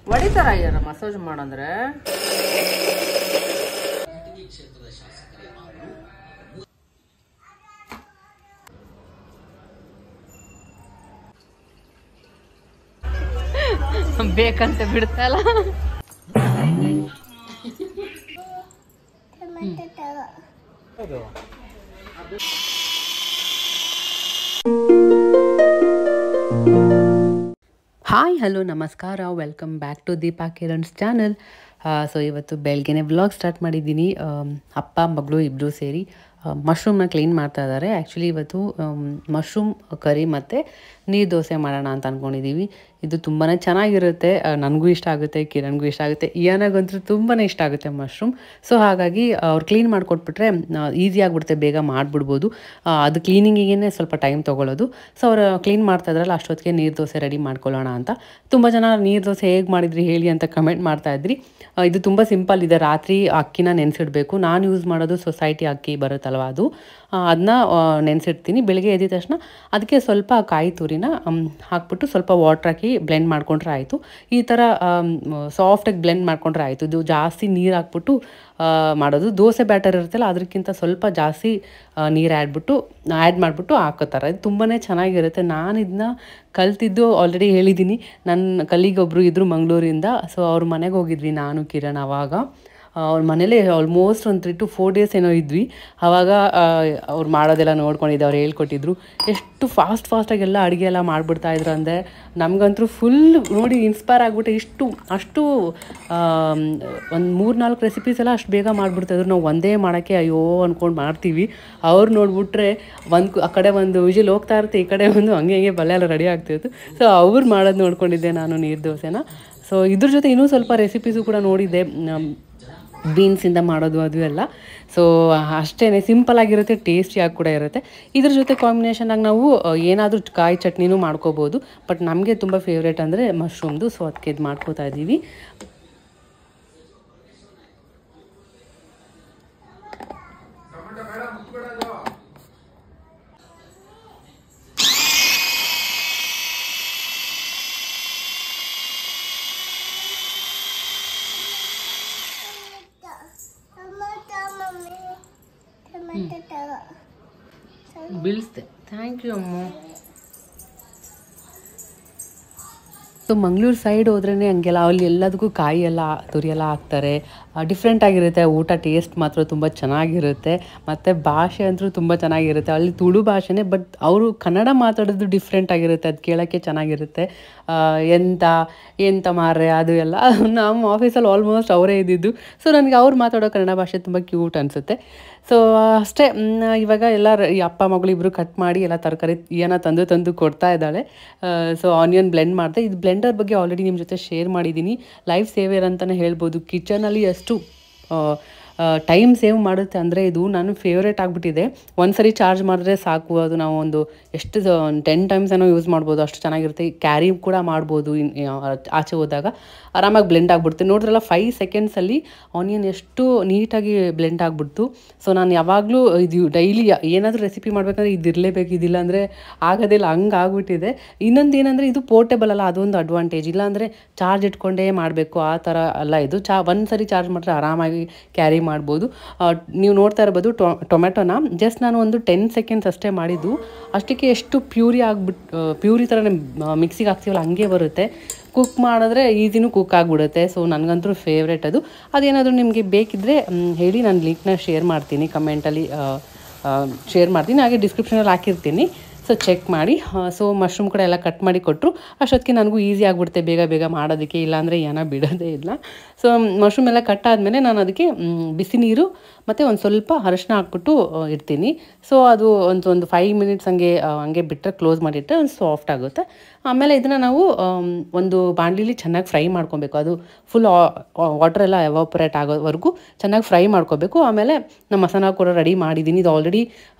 ಹೊಡಿತಾರ ಅಯ್ಯಾರ ಮಸಾಜ್ ಮಾಡಂದ್ರೆ ಬೇಕಂತ ಬಿಡ್ತಲ್ಲ. ಹಾಯ್ ಹಲೋ ನಮಸ್ಕಾರ, welcome back to Deepa Kiran's channel. So ಇವತ್ತು ಬೆಳಗ್ಗೆನೆ ವ್ಲಾಗ್ ಸ್ಟಾರ್ಟ್ ಮಾಡಿದ್ದೀನಿ. ಅಪ್ಪ ಮಗಳು ಇಬ್ಬರು ಸೇರಿ ಮಶ್ರೂಮ್ನ ಕ್ಲೀನ್ ಮಾಡ್ತಾ ಇದ್ದಾರೆ. ಆ್ಯಕ್ಚುಲಿ ಇವತ್ತು ಮಶ್ರೂಮ್ ಕರಿ ಮತ್ತು ನೀರು ದೋಸೆ ಮಾಡೋಣ ಅಂತ ಅಂದ್ಕೊಂಡಿದ್ದೀವಿ. ಇದು ತುಂಬಾ ಚೆನ್ನಾಗಿರುತ್ತೆ, ನನಗೂ ಇಷ್ಟ ಆಗುತ್ತೆ, ಕಿರಣ್ಗೂ ಇಷ್ಟ ಆಗುತ್ತೆ, ಇಯಾನಾಗಂತೂ ತುಂಬಾ ಇಷ್ಟ ಆಗುತ್ತೆ ಮಶ್ರೂಮ್. ಸೊ ಹಾಗಾಗಿ ಅವ್ರು ಕ್ಲೀನ್ ಮಾಡಿಕೊಟ್ಬಿಟ್ರೆ ಈಸಿ ಆಗಿಬಿಡುತ್ತೆ, ಬೇಗ ಮಾಡಿಬಿಡ್ಬೋದು. ಅದು ಕ್ಲೀನಿಂಗಿಗೆ ಸ್ವಲ್ಪ ಟೈಮ್ ತೊಗೊಳ್ಳೋದು. ಸೊ ಅವ್ರು ಕ್ಲೀನ್ ಮಾಡ್ತಾ ಇದ್ರಲ್ಲ, ಅಷ್ಟೊತ್ತಿಗೆ ನೀರು ದೋಸೆ ರೆಡಿ ಮಾಡ್ಕೊಳ್ಳೋಣ ಅಂತ. ತುಂಬ ಜನ ನೀರು ದೋಸೆ ಹೇಗೆ ಮಾಡಿದ್ರಿ ಹೇಳಿ ಅಂತ ಕಮೆಂಟ್ ಮಾಡ್ತಾಯಿದ್ರಿ. ಇದು ತುಂಬ ಸಿಂಪಲ್ ಇದೆ. ರಾತ್ರಿ ಅಕ್ಕಿನ ನೆನೆಸಿಡಬೇಕು. ನಾನು ಯೂಸ್ ಮಾಡೋದು ಸೊಸೈಟಿ ಅಕ್ಕಿ ಬರುತ್ತಲ್ವ, ಅದನ್ನ ನೆನೆಸಿಡ್ತೀನಿ. ಬೆಳಿಗ್ಗೆ ಎದ್ದ ತಕ್ಷಣ ಅದಕ್ಕೆ ಸ್ವಲ್ಪ ಕಾಯಿ ತುರಿನ ಹಾಕ್ಬಿಟ್ಟು ಸ್ವಲ್ಪ ವಾಟ್ರ್ ಹಾಕಿ ಬ್ಲೆಂಡ್ ಮಾಡ್ಕೊಂಡ್ರೆ ಆಯಿತು. ಈ ಥರ ಸಾಫ್ಟಾಗಿ ಬ್ಲೆಂಡ್ ಮಾಡ್ಕೊಂಡ್ರೆ ಆಯಿತು. ಇದು ಜಾಸ್ತಿ ನೀರು ಹಾಕ್ಬಿಟ್ಟು ಮಾಡೋದು. ದೋಸೆ ಬ್ಯಾಟರ್ ಇರುತ್ತಲ್ಲ, ಅದಕ್ಕಿಂತ ಸ್ವಲ್ಪ ಜಾಸ್ತಿ ನೀರು ಆ್ಯಡ್ ಮಾಡಿಬಿಟ್ಟು ಹಾಕೋತಾರೆ. ಇದು ತುಂಬಾ ಚೆನ್ನಾಗಿರುತ್ತೆ. ನಾನು ಇದನ್ನ ಕಲ್ತಿದ್ದು ಆಲ್ರೆಡಿ ಹೇಳಿದ್ದೀನಿ. ನನ್ನ ಕಲೀಗೊಬ್ಬರು ಇದ್ದರು ಮಂಗಳೂರಿಂದ. ಸೊ ಅವ್ರ ಮನೆಗೆ ಹೋಗಿದ್ವಿ ನಾನು ಕಿರಣ್. ಆವಾಗ ಅವ್ರ ಮನೇಲೇ ಆಲ್ಮೋಸ್ಟ್ ಒಂದು 3 to 4 days ಏನೋ ಇದ್ವಿ. ಆವಾಗ ಅವ್ರು ಮಾಡೋದೆಲ್ಲ ನೋಡ್ಕೊಂಡಿದ್ದೆ, ಅವ್ರು ಹೇಳ್ಕೊಟ್ಟಿದ್ರು. ಎಷ್ಟು ಫಾಸ್ಟಾಗಿ ಎಲ್ಲ ಅಡುಗೆ ಎಲ್ಲ ಮಾಡಿಬಿಡ್ತಾಯಿದ್ರು ಅಂದರೆ ನಮಗಂತೂ ಫುಲ್ ನೋಡಿ ಇನ್ಸ್ಪೈರ್ ಆಗಿಬಿಟ್ಟು ಅಷ್ಟು ಒಂದು 3-4 ರೆಸಿಪೀಸ್ ಎಲ್ಲ ಅಷ್ಟು ಬೇಗ ಮಾಡಿಬಿಡ್ತಾಯಿದ್ರು. ನಾವು ಒಂದೇ ಮಾಡೋಕ್ಕೆ ಅಯ್ಯೋ ಅಂದ್ಕೊಂಡು ಮಾಡ್ತೀವಿ. ಅವ್ರು ನೋಡಿಬಿಟ್ರೆ ಆ ಕಡೆ ಒಂದು ವಿಜಿಲ್ ಹೋಗ್ತಾ ಇರುತ್ತೆ, ಈ ಕಡೆ ಒಂದು ಹಂಗೆ ಬಲ್ಲೆ ಎಲ್ಲ ರೆಡಿ ಆಗ್ತಿತ್ತು. ಸೊ ಅವ್ರು ಮಾಡೋದು ನೋಡ್ಕೊಂಡಿದ್ದೆ ನಾನು ನೀರು ದೋಸೆನ. ಸೊ ಇದ್ರ ಜೊತೆ ಇನ್ನೂ ಸ್ವಲ್ಪ ರೆಸಿಪೀಸು ಕೂಡ ನೋಡಿದ್ದೆ, ಬೀನ್ಸಿಂದ ಮಾಡೋದು ಅದು ಎಲ್ಲ. ಸೊ ಅಷ್ಟೇ ಸಿಂಪಲಾಗಿರುತ್ತೆ, ಟೇಸ್ಟಿಯಾಗಿ ಕೂಡ ಇರುತ್ತೆ. ಇದ್ರ ಜೊತೆ ಕಾಂಬಿನೇಷನಾಗಿ ನಾವು ಏನಾದರೂ ಕಾಯಿ ಚಟ್ನಿನೂ ಮಾಡ್ಕೋಬೋದು. ಬಟ್ ನಮಗೆ ತುಂಬ ಫೇವ್ರೇಟ್ ಅಂದರೆ ಮಶ್ರೂಮ್ದು. ಸೊ ಅದಕ್ಕೆ ಇದು ಮಾಡ್ಕೋತಾ ಇದ್ದೀವಿ. ಬೀಳಿಸ್ದೆ, ಥ್ಯಾಂಕ್ ಯು ಅಮ್ಮ. ಸೊ ಮಂಗಳೂರು ಸೈಡ್ ಹೋದ್ರೇ ಹಂಗೆಲ್ಲ, ಅಲ್ಲಿ ಎಲ್ಲದಕ್ಕೂ ಕಾಯಿ ಎಲ್ಲ ತುರಿ ಎಲ್ಲ ಹಾಕ್ತಾರೆ. ಡಿಫ್ರೆಂಟ್ ಆಗಿರುತ್ತೆ ಊಟ. ಟೇಸ್ಟ್ ಮಾತ್ರ ತುಂಬ ಚೆನ್ನಾಗಿರುತ್ತೆ. ಮತ್ತು ಭಾಷೆ ಅಂತೂ ತುಂಬ ಚೆನ್ನಾಗಿರುತ್ತೆ. ಅಲ್ಲಿ ತುಳು ಭಾಷೆನೇ, ಬಟ್ ಅವರು ಕನ್ನಡ ಮಾತಾಡೋದು ಡಿಫ್ರೆಂಟ್ ಆಗಿರುತ್ತೆ. ಅದು ಕೇಳೋಕ್ಕೆ ಚೆನ್ನಾಗಿರುತ್ತೆ. ಎಂತ ಮಾರ್ರೆ ಅದು ಎಲ್ಲ. ನಮ್ಮ ಆಫೀಸಲ್ಲಿ ಆಲ್ಮೋಸ್ಟ್ ಅವರೇ ಇದ್ದಿದ್ದು. ಸೊ ನನಗೆ ಅವ್ರು ಮಾತಾಡೋ ಕನ್ನಡ ಭಾಷೆ ತುಂಬ ಕ್ಯೂಟ್ ಅನಿಸುತ್ತೆ. ಸೊ ಅಷ್ಟೇ. ಇವಾಗ ಎಲ್ಲ ಈ ಅಪ್ಪ ಮಗಳು ಇಬ್ಬರು ಕಟ್ ಮಾಡಿ ಎಲ್ಲ ತರಕಾರಿ ಏನೋ ತಂದು ಕೊಡ್ತಾ ಇದ್ದಾಳೆ. ಸೊ ಆನಿಯನ್ ಬ್ಲೆಂಡ್ ಮಾಡಿದೆ. ಇದು ಬ್ಲೆಂಡರ್ ಬಗ್ಗೆ ಆಲ್ರೆಡಿ ನಿಮ್ಮ ಜೊತೆ ಶೇರ್ ಮಾಡಿದ್ದೀನಿ. ಲೈಫ್ ಸೇವರ್ ಅಂತಲೇ ಹೇಳ್ಬೋದು. ಕಿಚನಲ್ಲಿ ಎಷ್ಟು ಟೈಮ್ ಸೇವ್ ಮಾಡುತ್ತೆ ಅಂದರೆ ಇದು ನನ್ನ ಫೇವ್ರೇಟ್ ಆಗಿಬಿಟ್ಟಿದೆ. ಒಂದು ಸರಿ ಚಾರ್ಜ್ ಮಾಡಿದ್ರೆ ಸಾಕು, ಅದು ನಾವು ಒಂದು 10 times ಏನೋ ಯೂಸ್ ಮಾಡ್ಬೋದು. ಅಷ್ಟು ಚೆನ್ನಾಗಿರುತ್ತೆ. ಕ್ಯಾರಿ ಕೂಡ ಮಾಡ್ಬೋದು. ಆಚೆ ಹೋದಾಗ ಆರಾಮಾಗಿ ಬ್ಲೆಂಡ್ ಆಗಿಬಿಡುತ್ತೆ. ನೋಡಿದ್ರಲ್ಲ 5 secondsಲ್ಲಿ ಆನಿಯನ್ ಎಷ್ಟು ನೀಟಾಗಿ ಬ್ಲೆಂಡ್ ಆಗಿಬಿಡ್ತು. ಸೊ ನಾನು ಯಾವಾಗಲೂ ಇದು ಡೈಲಿ ಏನಾದರೂ ರೆಸಿಪಿ ಮಾಡಬೇಕಂದ್ರೆ ಇದಿರಲೇಬೇಕು, ಇದಿಲ್ಲ ಅಂದರೆ ಆಗೋದಿಲ್ಲ, ಹಂಗೆ ಆಗ್ಬಿಟ್ಟಿದೆ. ಇನ್ನೊಂದು ಏನಂದರೆ ಇದು ಪೋರ್ಟೇಬಲ್ ಅಲ್ಲ, ಅದೊಂದು ಅಡ್ವಾಂಟೇಜ್. ಇಲ್ಲಾಂದರೆ ಚಾರ್ಜ್ ಇಟ್ಕೊಂಡೇ ಮಾಡಬೇಕು, ಆ ಥರ ಅಲ್ಲ ಇದು. ಒಂದು ಸರಿ ಚಾರ್ಜ್ ಮಾಡಿದ್ರೆ ಆರಾಮಾಗಿ ಕ್ಯಾರಿ ಮಾಡ್ಬೋದು. ನೀವು ನೋಡ್ತಾ ಇರ್ಬೋದು ಟೊಮೆಟೊನ ಜಸ್ಟ್ ನಾನು ಒಂದು 10 seconds ಅಷ್ಟೇ ಮಾಡಿದ್ದು, ಅಷ್ಟಕ್ಕೆ ಎಷ್ಟು ಪ್ಯೂರಿ ಥರ ಮಿಕ್ಸಿಗೆ ಹಾಕ್ತೀವಲ್ಲ ಹಂಗೆ ಬರುತ್ತೆ. ಕುಕ್ ಮಾಡಿದ್ರೆ ಈಸಿನೂ ಕುಕ್ ಆಗಿಬಿಡುತ್ತೆ. ಸೊ ನನಗಂತೂ ಫೇವ್ರೇಟ್ ಅದು. ಅದೇನಾದರೂ ನಿಮಗೆ ಬೇಕಿದ್ದರೆ ಹೇಳಿ, ನಾನು ಲಿಂಕ್ನ ಶೇರ್ ಮಾಡ್ತೀನಿ, ಕಮೆಂಟಲ್ಲಿ ಶೇರ್ ಮಾಡ್ತೀನಿ, ಹಾಗೆ ಡಿಸ್ಕ್ರಿಪ್ಷನಲ್ಲಿ ಹಾಕಿರ್ತೀನಿ. ಸೊ ಚೆಕ್ ಮಾಡಿ. ಸೊ ಮಶ್ರೂಮ್ ಕೂಡ ಎಲ್ಲ ಕಟ್ ಮಾಡಿ ಕೊಟ್ಟರು. ಅಷ್ಟೊತ್ತಿಗೆ ನನಗೂ ಈಸಿ ಆಗಿಬಿಡುತ್ತೆ ಬೇಗ ಮಾಡೋದಕ್ಕೆ, ಇಲ್ಲಾಂದರೆ ಏನೋ ಬಿಡೋದೇ ಇಲ್ಲ. ಸೊ ಮಶ್ರೂಮ್ ಎಲ್ಲ ಕಟ್ ಆದಮೇಲೆ ನಾನು ಅದಕ್ಕೆ ಬಿಸಿ ನೀರು ಮತ್ತು ಒಂದು ಸ್ವಲ್ಪ ಅರಶಿನ ಹಾಕ್ಬಿಟ್ಟು ಇಡ್ತೀನಿ. ಸೊ ಅದು ಒಂದು 5 minutes ಹಂಗೆ ಬಿಟ್ಟರೆ, ಕ್ಲೋಸ್ ಮಾಡಿಟ್ಟರೆ ಒಂದು ಸಾಫ್ಟ್ ಆಗುತ್ತೆ. ಆಮೇಲೆ ಇದನ್ನು ನಾವು ಒಂದು ಬಾಣಲಿಲಿ ಚೆನ್ನಾಗಿ ಫ್ರೈ ಮಾಡ್ಕೊಬೇಕು. ಅದು ಫುಲ್ ವಾಟರ್ ಎಲ್ಲ ಎವಾಪರೇಟ್ ಆಗೋವರೆಗೂ ಚೆನ್ನಾಗಿ ಫ್ರೈ ಮಾಡ್ಕೋಬೇಕು. ಆಮೇಲೆ ನಮ್ಮ ಮಸಾಲ ಕೂಡ ರೆಡಿ ಮಾಡಿದ್ದೀನಿ. ಇದು ಆಲ್ರೆಡಿ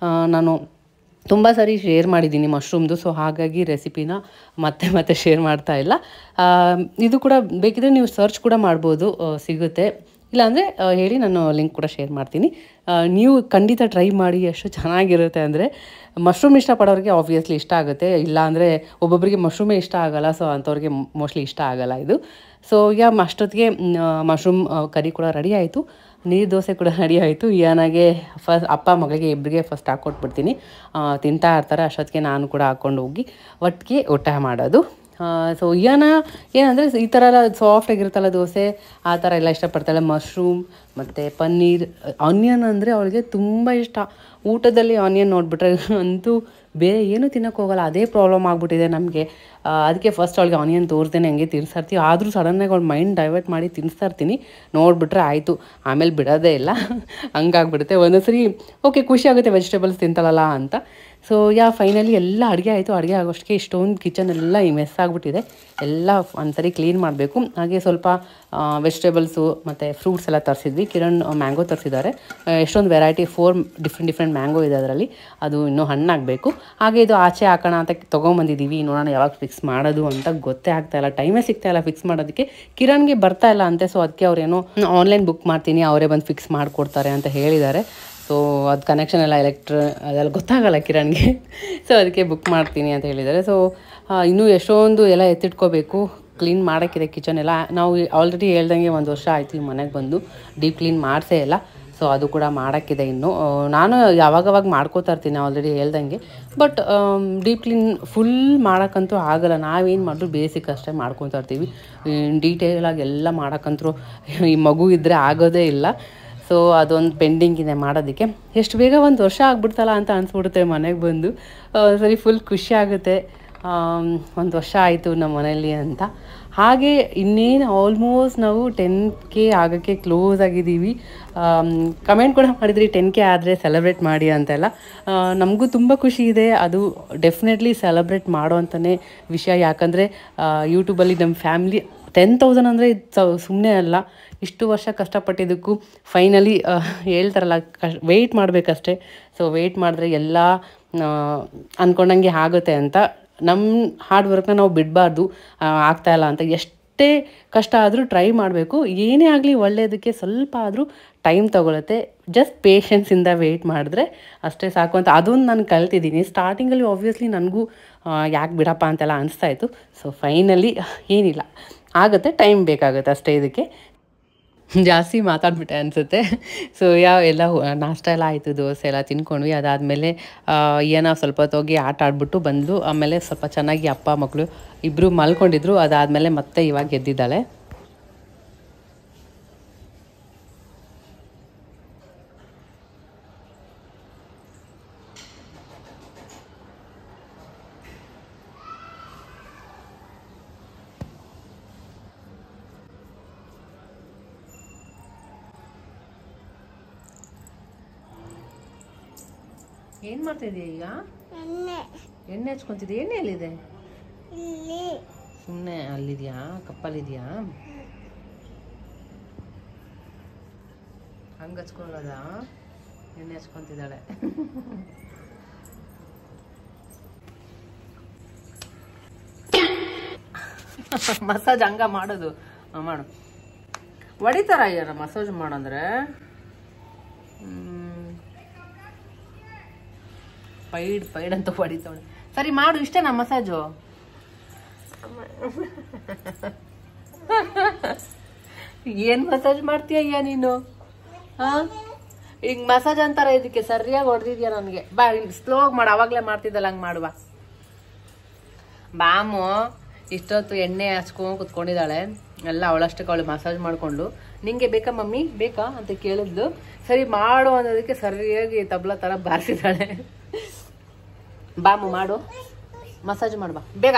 ನಾನು ತುಂಬ ಸಾರಿ ಶೇರ್ ಮಾಡಿದ್ದೀನಿ ಮಶ್ರೂಮ್ದು. ಸೊ ಹಾಗಾಗಿ ರೆಸಿಪಿನ ಮತ್ತೆ ಶೇರ್ ಮಾಡ್ತಾ ಇಲ್ಲ. ಇದು ಕೂಡ ಬೇಕಿದ್ರೆ ನೀವು ಸರ್ಚ್ ಕೂಡ ಮಾಡ್ಬೋದು, ಸಿಗುತ್ತೆ. ಇಲ್ಲಾಂದರೆ ಹೇಳಿ, ನಾನು ಲಿಂಕ್ ಕೂಡ ಶೇರ್ ಮಾಡ್ತೀನಿ. ನೀವು ಖಂಡಿತ ಟ್ರೈ ಮಾಡಿ, ಎಷ್ಟು ಚೆನ್ನಾಗಿರುತ್ತೆ ಅಂದರೆ. ಮಶ್ರೂಮ್ ಇಷ್ಟಪಡೋರಿಗೆ ಆಬ್ವಿಯಸ್ಲಿ ಇಷ್ಟ ಆಗುತ್ತೆ, ಇಲ್ಲಾಂದರೆ ಒಬ್ಬೊಬ್ಬರಿಗೆ ಮಶ್ರೂಮೇ ಇಷ್ಟ ಆಗೋಲ್ಲ, ಸೊ ಅಂಥವ್ರಿಗೆ ಮೋಸ್ಟ್ಲಿ ಇಷ್ಟ ಆಗೋಲ್ಲ ಇದು. ಸೊ ಅಷ್ಟೊತ್ತಿಗೆ ಮಶ್ರೂಮ್ ಕರಿ ಕೂಡ ರೆಡಿ ಆಯಿತು, ನೀರು ದೋಸೆ ಕೂಡ ರೆಡಿ ಆಯಿತು. ಇಯಾನಾಗೆ ಅಪ್ಪ ಮಗಳಿಗೆ ಇಬ್ಬರಿಗೆ ಫಸ್ಟ್ ಹಾಕ್ಕೊಟ್ಬಿಡ್ತೀನಿ, ತಿಂತಾ ಇರ್ತಾರೆ. ಅಷ್ಟೊತ್ತಿಗೆ ನಾನು ಕೂಡ ಹಾಕ್ಕೊಂಡು ಹೋಗಿ ಒಟ್ಟಿಗೆ ಊಟ ಮಾಡೋದು. ಸೊ ಇಯಾನ ಏನಂದರೆ ಈ ಥರ ಎಲ್ಲ ಸಾಫ್ಟಾಗಿರುತ್ತಲ್ಲ ದೋಸೆ, ಆ ಥರ ಎಲ್ಲ ಇಷ್ಟಪಡ್ತಾಳೆ. ಮಶ್ರೂಮ್ ಮತ್ತು ಪನ್ನೀರ್, ಆನಿಯನ್ ಅಂದರೆ ಅವಳಿಗೆ ತುಂಬ ಇಷ್ಟ. ಊಟದಲ್ಲಿ ಆನಿಯನ್ ನೋಡಿಬಿಟ್ರೆ ಅಂತೂ ಬೇರೆ ಏನೂ ತಿನ್ನೋಕ್ಕೆ ಹೋಗಲ್ಲ. ಅದೇ ಪ್ರಾಬ್ಲಮ್ ಆಗಿಬಿಟ್ಟಿದೆ ನಮಗೆ. ಅದಕ್ಕೆ ಫಸ್ಟ್ ಅವಳಿಗೆ ಆನಿಯನ್ ತೋರಿಸ್ದೇನೆ ಹಂಗೆ ತಿನ್ನಿಸ್ತಾರ್ತೀವಿ. ಆದರೂ ಸಡನ್ನಾಗಿ ಅವಳು ಮೈಂಡ್ ಡೈವರ್ಟ್ ಮಾಡಿ ತಿನ್ನಿಸ್ತಾ ಇರ್ತೀನಿ, ನೋಡಿಬಿಟ್ರೆ ಆಯಿತು, ಆಮೇಲೆ ಬಿಡೋದೇ ಇಲ್ಲ. ಹಂಗಾಗ್ಬಿಡುತ್ತೆ ಒಂದೊಂದ್ಸರಿ. ಓಕೆ, ಖುಷಿ ಆಗುತ್ತೆ ವೆಜಿಟೇಬಲ್ಸ್ ತಿಂತಾಳಲ್ಲ ಅಂತ. ಸೊ ಫೈನಲಿ ಎಲ್ಲ ಅಡುಗೆ ಆಯಿತು. ಅಡುಗೆ ಆಗೋಷ್ಟಕ್ಕೆ ಇಷ್ಟೊಂದು ಕಿಚನ್ ಎಲ್ಲ ಈ ಮೆಸ್ ಆಗಿಬಿಟ್ಟಿದೆ. ಎಲ್ಲ ಒಂದ್ಸರಿ ಕ್ಲೀನ್ ಮಾಡಬೇಕು. ಹಾಗೆ ಸ್ವಲ್ಪ ವೆಜಿಟೇಬಲ್ಸು ಮತ್ತು ಫ್ರೂಟ್ಸ್ ಎಲ್ಲ ತರಿಸಿದ್ವಿ. ಕಿರಣ್ ಮ್ಯಾಂಗೋ ತರಿಸಿದ್ದಾರೆ. ಎಷ್ಟೊಂದು ವೆರೈಟಿ, 4 ಡಿಫ್ರೆಂಟ್ ಮ್ಯಾಂಗೋ ಇದೆ ಅದರಲ್ಲಿ. ಅದು ಇನ್ನೂ ಹಣ್ಣಾಗಬೇಕು. ಹಾಗೆ ಇದು ಆಚೆ ಹಾಕೋಣ ಅಂತ ತೊಗೊಂಬಂದಿದ್ದೀವಿ. ನೋಡೋಣ ಯಾವಾಗ ಫಿಕ್ಸ್ ಮಾಡೋದು ಅಂತ ಗೊತ್ತೇ ಆಗ್ತಾಯಿಲ್ಲ, ಟೈಮೇ ಸಿಗ್ತಾಯಿಲ್ಲ ಫಿಕ್ಸ್ ಮಾಡೋದಕ್ಕೆ. ಕಿರಣ್ಗೆ ಬರ್ತಾ ಇಲ್ಲ ಅಂತೆ, ಸೊ ಅದಕ್ಕೆ ಅವ್ರೇನೋ ಆನ್ಲೈನ್ ಬುಕ್ ಮಾಡ್ತೀನಿ, ಅವರೇ ಬಂದು ಫಿಕ್ಸ್ ಮಾಡಿಕೊಡ್ತಾರೆ ಅಂತ ಹೇಳಿದ್ದಾರೆ. ಸೊ ಅದು ಕನೆಕ್ಷನ್ ಎಲ್ಲ ಅದೆಲ್ಲ ಗೊತ್ತಾಗಲ್ಲ ಕಿರಣ್ಗೆ, ಸೊ ಅದಕ್ಕೆ ಬುಕ್ ಮಾಡ್ತೀನಿ ಅಂತ ಹೇಳಿದ್ದಾರೆ. ಸೊ ಇನ್ನೂ ಎಷ್ಟೊಂದು ಎಲ್ಲ ಎತ್ತಿಟ್ಕೋಬೇಕು, ಕ್ಲೀನ್ ಮಾಡೋಕ್ಕಿದೆ ಕಿಚನ್ ಎಲ್ಲ. ನಾವು ಆಲ್ರೆಡಿ ಹೇಳ್ದಂಗೆ 1 ವರ್ಷ ಆಯಿತು ಈ ಮನೆಗೆ ಬಂದು, ಡೀಪ್ ಕ್ಲೀನ್ ಮಾಡಿಸೇ ಇಲ್ಲ. ಸೊ ಅದು ಕೂಡ ಮಾಡೋಕ್ಕಿದೆ ಇನ್ನು. ನಾನು ಯಾವಾಗವಾಗ ಮಾಡ್ಕೋತಾ ಇರ್ತೀನಿ ಆಲ್ರೆಡಿ ಹೇಳ್ದಂಗೆ, ಬಟ್ ಡೀಪ್ ಕ್ಲೀನ್ ಫುಲ್ ಮಾಡೋಕ್ಕಂತೂ ಆಗೋಲ್ಲ. ನಾವೇನು ಮಾಡಿದ್ರು ಬೇಸಿಕ್ ಅಷ್ಟೇ ಮಾಡ್ಕೊತಾ ಇರ್ತೀವಿ. ಡೀಟೇಲಾಗಿ ಎಲ್ಲ ಮಾಡೋಕ್ಕಂತೂ ಈ ಮಗು ಇದ್ದರೆ ಆಗೋದೇ ಇಲ್ಲ. ಸೊ ಅದೊಂದು ಪೆಂಡಿಂಗ್ ಇದೆ ಮಾಡೋದಕ್ಕೆ. ಎಷ್ಟು ಬೇಗ 1 ವರ್ಷ ಆಗ್ಬಿಡ್ತಲ್ಲ ಅಂತ ಅನಿಸ್ಬಿಡುತ್ತೆ ಮನೆಗೆ ಬಂದು. ಸರಿ, ಫುಲ್ ಖುಷಿ ಆಗುತ್ತೆ, 1 ವರ್ಷ ಆಯಿತು ನಮ್ಮ ಮನೇಲಿ ಅಂತ. ಹಾಗೆ ಇನ್ನೇನು ಆಲ್ಮೋಸ್ಟ್ ನಾವು 10K ಆಗೋಕ್ಕೆ ಕ್ಲೋಸ್ ಆಗಿದ್ದೀವಿ. ಕಮೆಂಟ್ ಕೂಡ ಮಾಡಿದ್ರಿ 10K ಆದರೆ ಸೆಲೆಬ್ರೇಟ್ ಮಾಡಿ ಅಂತೆಲ್ಲ. ನಮಗೂ ತುಂಬ ಖುಷಿ ಇದೆ. ಅದು ಡೆಫಿನೆಟ್ಲಿ ಸೆಲೆಬ್ರೇಟ್ ಮಾಡೋ ಅಂತಲೇ ವಿಷಯ. ಯಾಕಂದರೆ ಯೂಟ್ಯೂಬಲ್ಲಿ ನಮ್ಮ ಫ್ಯಾಮ್ಲಿ 10,000 ಅಂದರೆ ಇದು ಸುಮ್ಮನೆ ಅಲ್ಲ. ಇಷ್ಟು ವರ್ಷ ಕಷ್ಟಪಟ್ಟಿದ್ದಕ್ಕೂ ಫೈನಲಿ ಹೇಳ್ತಾರಲ್ಲ, ವೆಯ್ಟ್ ಮಾಡಬೇಕಷ್ಟೆ. ಸೊ ವೆಯ್ಟ್ ಮಾಡಿದ್ರೆ ಎಲ್ಲ ಅಂದ್ಕೊಂಡಂಗೆ ಆಗುತ್ತೆ ಅಂತ. ನಮ್ಮ ಹಾರ್ಡ್ ವರ್ಕ್ನ ನಾವು ಬಿಡಬಾರ್ದು, ಆಗ್ತಾಯಿಲ್ಲ ಅಂತ. ಎಷ್ಟೇ ಕಷ್ಟ ಆದರೂ ಟ್ರೈ ಮಾಡಬೇಕು. ಏನೇ ಆಗಲಿ ಒಳ್ಳೆಯದಕ್ಕೆ ಸ್ವಲ್ಪ ಆದರೂ ಟೈಮ್ ತೊಗೊಳುತ್ತೆ. ಜಸ್ಟ್ ಪೇಷನ್ಸಿಂದ ವೆಯ್ಟ್ ಮಾಡಿದ್ರೆ ಅಷ್ಟೇ ಸಾಕು ಅಂತ ಅದೊಂದು ನಾನು ಕಲ್ತಿದ್ದೀನಿ. ಸ್ಟಾರ್ಟಿಂಗಲ್ಲಿ ಆಬ್ವಿಯಸ್ಲಿ ನನಗೂ ಯಾಕೆ ಬಿಡಪ್ಪ ಅಂತೆಲ್ಲ ಅನಿಸ್ತಾಯಿತ್ತು. ಸೊ ಫೈನಲಿ ಏನಿಲ್ಲ, ಆಗುತ್ತೆ, ಟೈಮ್ ಬೇಕಾಗುತ್ತೆ ಅಷ್ಟೇ. ಇದಕ್ಕೆ ಜಾಸ್ತಿ ಮಾತಾಡ್ಬಿಟ್ಟೆ ಅನಿಸುತ್ತೆ. ಸೊ ಎಲ್ಲ ನಾಷ್ಟ ಎಲ್ಲ ಆಯಿತು, ದೋಸೆ ಎಲ್ಲ ತಿನ್ಕೊಂಡ್ವಿ. ಅದಾದಮೇಲೆ ಏನೋ ಸ್ವಲ್ಪ ಹೊತ್ತೋಗಿ ಆಟ ಆಡ್ಬಿಟ್ಟು ಬಂದು, ಆಮೇಲೆ ಸ್ವಲ್ಪ ಚೆನ್ನಾಗಿ ಅಪ್ಪ ಮಕ್ಕಳು ಇಬ್ಬರು ಮಲ್ಕೊಂಡಿದ್ರು. ಅದಾದಮೇಲೆ ಮತ್ತೆ ಇವಾಗ ಎದ್ದಿದ್ದಾಳೆ. ಏನು ಮಾಡ್ತಿದ್ದೀಯ ಈಗ? ಎಣ್ಣೆ ಹಚ್ಕೊಂತಿದ್ದೆ. ಎಣ್ಣೆ ಎಲ್ಲಿದೆ? ಸುಮ್ಮನೆ ಅಲ್ಲಿದೆಯಾ, ಕಪ್ಪಲ್ಲಿದೆಯಾ? ಹಂಗೆ ಹಚ್ಕೊಳ್ಳೋದ? ಎಣ್ಣೆ ಹಚ್ಕೊಂತಿದ್ದಾಳೆ. ಮಸಾಜ್ ಹಂಗ ಮಾಡೋದು, ಮಾಡು. ಹೊಡಿತಾರ ಯಾರ ಮಸಾಜ್ ಮಾಡಂದ್ರೆ? ಪೈಡ್ ಅಂತ ಹೊಡಿತಾವಳೆ. ಸರಿ ಮಾಡು, ಇಷ್ಟೇನಾ ಮಸಾಜು? ಏನ್ ಮಸಾಜ್ ಮಾಡ್ತೀಯ ನೀನು? ಈಗ ಮಸಾಜ್ ಅಂತಾರ ಇದಕ್ಕೆ. ಸರಿಯಾಗಿ ಹೊಡೆದಿದ್ಯಾ ನನಗೆ. ಬಾ, ಸ್ಲೋ ಮಾಡು, ಅವಾಗ್ಲೇ ಮಾಡ್ತಿದ್ದಲ್ಲ ಹಂಗೆ ಮಾಡುವ. ಬಾಮು ಇಷ್ಟೊತ್ತು ಎಣ್ಣೆ ಹಚ್ಕೊಂಡು ಕುತ್ಕೊಂಡಿದ್ದಾಳೆ. ಎಲ್ಲ ಅವಳಷ್ಟಕ್ಕೆ ಅವಳು ಮಸಾಜ್ ಮಾಡಿಕೊಂಡು, ನಿಂಗೆ ಬೇಕಾ ಮಮ್ಮಿ, ಬೇಕಾ ಅಂತ ಕೇಳಿದ್ಲು. ಸರಿ ಮಾಡು ಅನ್ನೋದಕ್ಕೆ ಸರಿಯಾಗಿ ತಬ್ಲಾ ಥರ ಬಾರಿಸಿದ್ದಾಳೆ. ಬಾಮು ಮಾಡು, ಮಸಾಜ್ ಮಾಡುವ ಬೇಗ.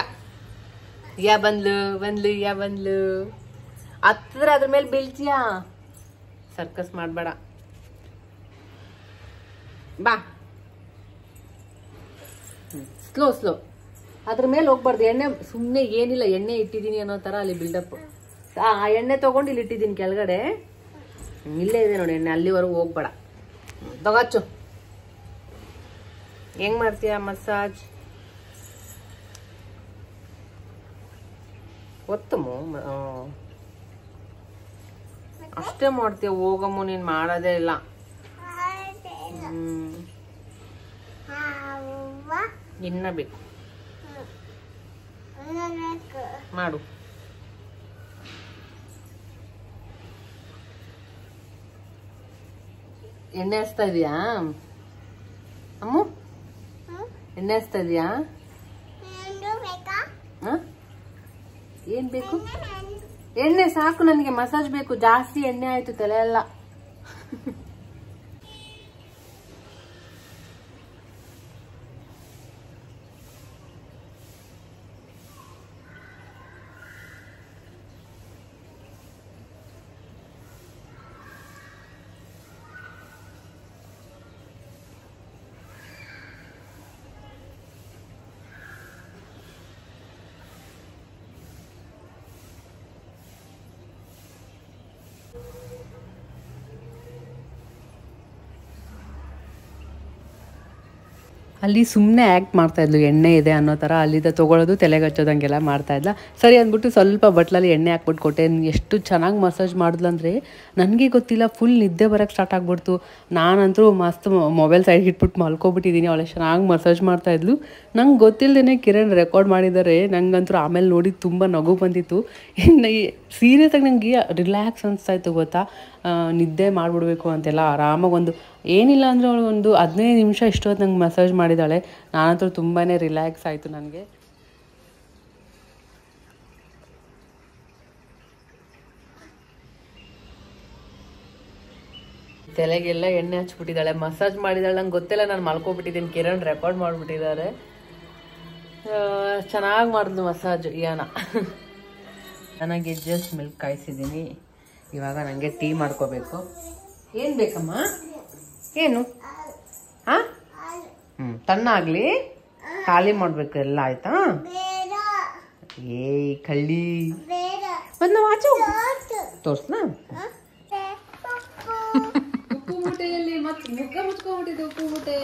ಯಾ ಬಂದ್ಲು ಹತ್ತಿರ ಅದ್ರ ಮೇಲೆ ಬೀಳ್ತೀಯಾ? ಸರ್ಕಸ್ ಮಾಡಬೇಡ, ಬಾ. ಸ್ಲೋ ಅದ್ರ ಮೇಲೆ ಹೋಗ್ಬಾರ್ದು. ಎಣ್ಣೆ ಸುಮ್ಮನೆ ಏನಿಲ್ಲ, ಎಣ್ಣೆ ಇಟ್ಟಿದ್ದೀನಿ ಅನ್ನೋ ಥರ ಅಲ್ಲಿ ಬಿಲ್ಡಪ್. ಆ ಎಣ್ಣೆ ತೊಗೊಂಡು ಇಲ್ಲಿ ಇಟ್ಟಿದ್ದೀನಿ ಕೆಳಗಡೆ. ಇಲ್ಲೇ ಇದೆ ನೋಡಿ ಎಣ್ಣೆ, ಅಲ್ಲಿವರೆಗೂ ಹೋಗ್ಬೇಡ. ತಗೋಚ್ಚು. ಹೆಂಗ್ ಮಾಡ್ತೀಯ ಮಸಾಜ್? ಒತ್ತುಮು. ಅಷ್ಟೇ ಮಾಡ್ತೀಯ ಹೋಗಮ್ಮ, ನೀನ್ ಮಾಡೋದೇ ಇಲ್ಲ. ಇನ್ನ ಬೇಕು ಮಾಡು. ಎಣ್ಣೆ ಹಚ್ತಾ ಇದೀಯಾ ಅಮ್ಮ? ಎಣ್ಣೆ ಹಚ್ತಾ ಇದೀಯಾ? ಏನ್ ಬೇಕು? ಎಣ್ಣೆ ಸಾಕು, ನನಗೆ ಮಸಾಜ್ ಬೇಕು. ಜಾಸ್ತಿ ಎಣ್ಣೆ ಆಯ್ತು ತಲೆ ಎಲ್ಲ. ಅಲ್ಲಿ ಸುಮ್ಮನೆ ಆ್ಯಕ್ಟ್ ಮಾಡ್ತಾಯಿದ್ಲು, ಎಣ್ಣೆ ಇದೆ ಅನ್ನೋ ಥರ. ಅಲ್ಲಿದ್ದ ತೊಗೊಳೋದು ತಲೆಗೆ ಹಚ್ಚೋದಂಗೆಲ್ಲ ಮಾಡ್ತಾಯಿದ್ಲ. ಸರಿ ಅಂದ್ಬಿಟ್ಟು ಸ್ವಲ್ಪ ಬಟ್ಲಲ್ಲಿ ಎಣ್ಣೆ ಹಾಕ್ಬಿಟ್ಟು ಕೊಟ್ಟೆ. ಎಷ್ಟು ಚೆನ್ನಾಗಿ ಮಸಾಜ್ ಮಾಡಿದ್ಲು ಅಂದರೆ ನನಗೆ ಗೊತ್ತಿಲ್ಲ, ಫುಲ್ ನಿದ್ದೆ ಬರೋಕ್ಕೆ ಸ್ಟಾರ್ಟ್ ಆಗ್ಬಿಡ್ತು. ನಾನಂತೂ ಮಸ್ತ್ ಮೊಬೈಲ್ ಸೈಡ್ಗೆ ಇಟ್ಬಿಟ್ಟು ಮಲ್ಕೊಬಿಟ್ಟಿದ್ದೀನಿ. ಅವಳೆ ಚೆನ್ನಾಗಿ ಮಸಾಜ್ ಮಾಡ್ತಾಯಿದ್ಲು. ನಂಗೆ ಗೊತ್ತಿಲ್ಲದೇ ಕಿರಣ್ ರೆಕಾರ್ಡ್ ಮಾಡಿದ್ದಾರೆ. ನಂಗಂತೂ ಆಮೇಲೆ ನೋಡಿ ತುಂಬ ನಗು ಬಂದಿತ್ತು. ಸೀರಿಯಸ್ಸಾಗಿ ನನಗೆ ರಿಲ್ಯಾಕ್ಸ್ ಅನಿಸ್ತಾಯಿತ್ತು ಗೊತ್ತಾ, ನಿದ್ದೆ ಮಾಡಿಬಿಡ್ಬೇಕು ಅಂತೆಲ್ಲ. ಆರಾಮಾಗಿ ಒಂದು ಏನಿಲ್ಲ ಅಂದರೆ ಅವಳು ಒಂದು 15 ನಿಮಿಷ ಇಷ್ಟೊತ್ತು ನಂಗೆ ಮಸಾಜ್ ಮಾಡಿದ್ದಾಳೆ. ನಾನಂತೂ ತುಂಬಾ ರಿಲ್ಯಾಕ್ಸ್ ಆಯಿತು ನನಗೆ. ತಲೆಗೆಲ್ಲ ಎಣ್ಣೆ ಹಚ್ಬಿಟ್ಟಿದ್ದಾಳೆ, ಮಸಾಜ್ ಮಾಡಿದಾಳೆ. ನಂಗೆ ಗೊತ್ತಿಲ್ಲ, ನಾನು ಮಲ್ಕೊಬಿಟ್ಟಿದ್ದೀನಿ. ಕಿರಣ್ ರೆಕಾರ್ಡ್ ಮಾಡಿಬಿಟ್ಟಿದ್ದಾರೆ. ಚೆನ್ನಾಗಿ ಮಾಡಿದ್ಲು ಮಸಾಜ್ ಯಾನ. ನನಗೆ ಜಸ್ಟ್ ಮಿಲ್ಕ್ ಕಾಯಿಸಿದ್ದೀನಿ. ಇವಾಗ ನನಗೆ ಟೀ ಮಾಡ್ಕೋಬೇಕು. ಏನು ಬೇಕಮ್ಮ? ಏನು? ಹಾಂ, ತಣ್ಣಾಗಲಿ, ಖಾಲಿ ಮಾಡಬೇಕು ಎಲ್ಲ. ಆಯ್ತಾ? ಏಯ್ ಕಳ್ಳಿ, ಒಂದು ನಾವು ಆಚೆ ತೋರ್ಸ್ನಾ? ಉಪ್ಪು ಮೂಟೆಯಲ್ಲಿ ಮತ್ತೆ ಮುಖ ಮುಚ್ಕೊಂಡ್ಬಿಟ್ಟಿದೆ ಉಪ್ಪು ಮೂಟೆ.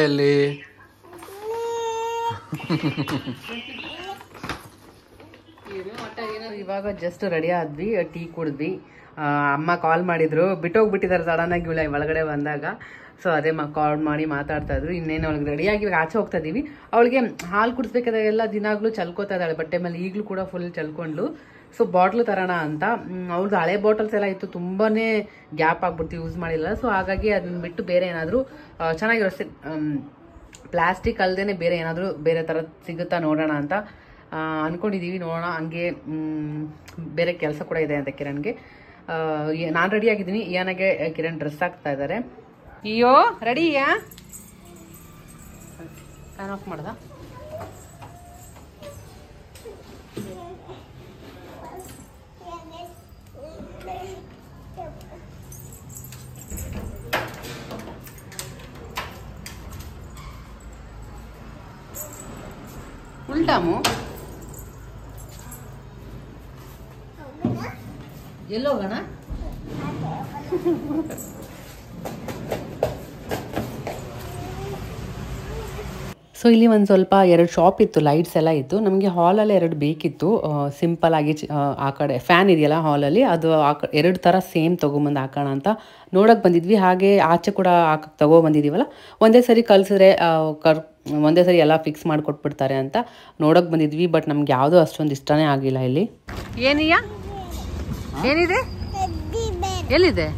ಎಲ್ಲಿ ಇವಾಗ ಜಸ್ಟ್ ರೆಡಿ ಆದ್ವಿ, ಟೀ ಕುಡಿದ್ವಿ. ಅಮ್ಮ ಕಾಲ್ ಮಾಡಿದ್ರು, ಬಿಟ್ಟೋಗ್ಬಿಟ್ಟಿದ್ದಾರೆ ಸಡನ್ನಾಗಿ ಇವಳ ಒಳಗಡೆ ಬಂದಾಗ. ಸೊ ಅದೇ ಕಾಲ್ ಮಾಡಿ ಮಾತಾಡ್ತಾ ಇದ್ರು. ಇನ್ನೇನು ಅವಳಿಗೆ ರೆಡಿಯಾಗಿ ಆಚೆ ಹೋಗ್ತಾ ಇದೀವಿ. ಅವಳಿಗೆ ಹಾಲು ಕುಡಿಸ್ಬೇಕಾದ್ರೆ ಎಲ್ಲ ದಿನಾಗ್ಲೂ ಚಲ್ಕೋತಾ ಇದ್ದಾಳೆ ಬಟ್ಟೆ ಮೇಲೆ. ಈಗಲೂ ಕೂಡ ಫುಲ್ ಚಲ್ಕೊಂಡ್ಲು. ಸೊ ಬಾಟ್ಲು ತರೋಣ ಅಂತ. ಅವ್ರದ್ದು ಹಳೆ ಬಾಟಲ್ಸ್ ಎಲ್ಲ ಇತ್ತು, ತುಂಬಾ ಗ್ಯಾಪ್ ಆಗ್ಬಿಡ್ತು, ಯೂಸ್ ಮಾಡಿಲ್ಲ. ಸೊ ಹಾಗಾಗಿ ಅದನ್ನ ಬಿಟ್ಟು ಬೇರೆ ಏನಾದರೂ ಚೆನ್ನಾಗಿರೋ ಪ್ಲಾಸ್ಟಿಕ್ ಅಲ್ಲದೆ ಬೇರೆ ಏನಾದರೂ ಬೇರೆ ಥರ ಸಿಗುತ್ತಾ ನೋಡೋಣ ಅಂತ ಅಂದ್ಕೊಂಡಿದ್ದೀವಿ. ನೋಡೋಣ. ಹಂಗೆ ಬೇರೆ ಕೆಲಸ ಕೂಡ ಇದೆ ಅಂತ ಕಿರಣ್ಗೆ. ನಾನು ರೆಡಿ ಆಗಿದ್ದೀನಿ. ಯಾನಾಗೆ ಕಿರಣ್ ಡ್ರೆಸ್ ಹಾಕ್ತಾ ಇದ್ದಾರೆ. ಅಯ್ಯೋ ರೆಡಿಯಾ? ಫ್ಯಾನ್ ಆಫ್ ಮಾಡ್ದ? ಉಲ್ಟಾಮು ಎಲ್ಲೋಗೋಣ? ಸೊ ಇಲ್ಲಿ ಒಂದು ಸ್ವಲ್ಪ 2 ಶಾಪ್ ಇತ್ತು, ಲೈಟ್ಸ್ ಎಲ್ಲ ಇತ್ತು. ನಮಗೆ ಹಾಲಲ್ಲಿ 2 ಬೇಕಿತ್ತು. ಸಿಂಪಲ್ ಆಗಿ ಆ ಕಡೆ ಫ್ಯಾನ್ ಇದೆಯಲ್ಲ ಹಾಲಲ್ಲಿ, ಅದು 2 ಥರ ಸೇಮ್ ತೊಗೊಂಬಂದು ಹಾಕೋಣ ಅಂತ ನೋಡೋಕೆ ಬಂದಿದ್ವಿ. ಹಾಗೆ ಆಚೆ ಕೂಡ ಹಾಕಕ್ಕೆ ತೊಗೊಬಂದಿದ್ದೀವಲ್ಲ, ಒಂದೇ ಸರಿ ಕಲಿಸಿದ್ರೆ ಒಂದೇ ಸರಿ ಎಲ್ಲ ಫಿಕ್ಸ್ ಮಾಡಿಕೊಟ್ಬಿಡ್ತಾರೆ ಅಂತ ನೋಡೋಕೆ ಬಂದಿದ್ವಿ. ಬಟ್ ನಮ್ಗೆ ಯಾವುದೂ ಅಷ್ಟೊಂದು ಇಷ್ಟನೇ ಆಗಿಲ್ಲ. ಇಲ್ಲಿ ಏನಿಯಾ? ಏನಿದೆ? ಎಲ್ಲಿದೆ?